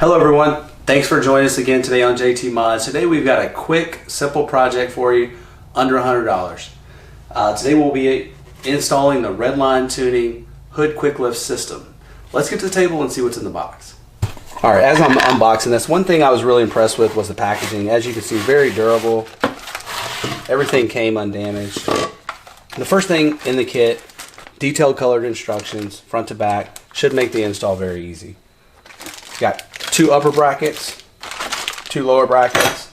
Hello everyone, thanks for joining us again today on JT Mods. Today we've got a quick, simple project for you, under $100. Today we'll be installing the Redline tuning hood quick lift system. Let's get to the table and see what's in the box. Alright, as I'm unboxing this, one thing I was really impressed with was the packaging. As you can see, very durable. Everything came undamaged. The first thing in the kit, detailed colored instructions, front to back, should make the install very easy. Got 2 upper brackets, 2 lower brackets,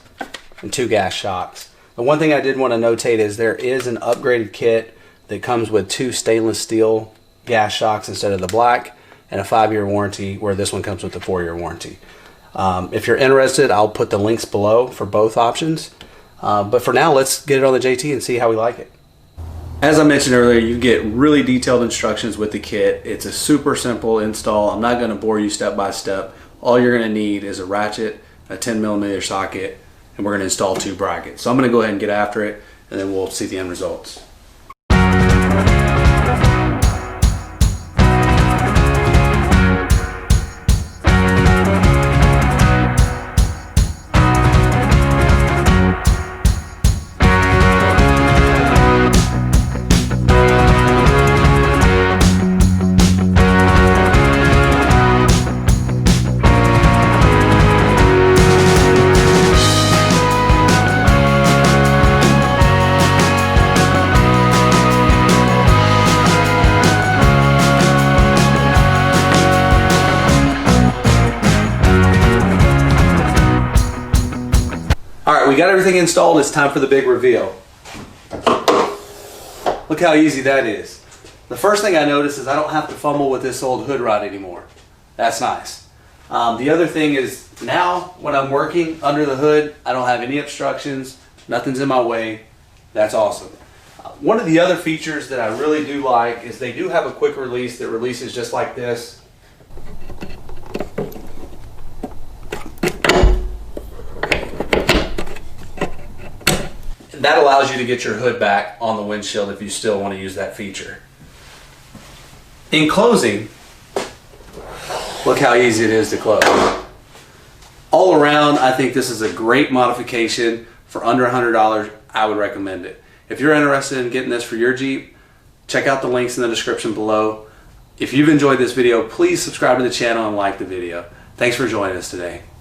and 2 gas shocks. The one thing I did want to notate is there is an upgraded kit that comes with 2 stainless steel gas shocks instead of the black, and a 5-year warranty, where this one comes with a 4-year warranty. If you're interested, I'll put the links below for both options. But for now, let's get it on the JT and see how we like it. As I mentioned earlier, you get really detailed instructions with the kit. It's a super simple install. I'm not going to bore you step by step. All you're going to need is a ratchet, a 10mm socket, and we're going to install 2 brackets. So I'm going to go ahead and get after it, and then we'll see the end results. Alright, we got everything installed. It's time for the big reveal. Look how easy that is. The first thing I noticed is I don't have to fumble with this old hood rod anymore. That's nice. The other thing is, now when I'm working under the hood, I don't have any obstructions. Nothing's in my way. That's awesome. One of the other features that I really do like is they do have a quick release that releases just like this. That allows you to get your hood back on the windshield if you still want to use that feature. In closing, look how easy it is to close. All around, I think this is a great modification. For under $100, I would recommend it. If you're interested in getting this for your Jeep, check out the links in the description below. If you've enjoyed this video, please subscribe to the channel and like the video. Thanks for joining us today.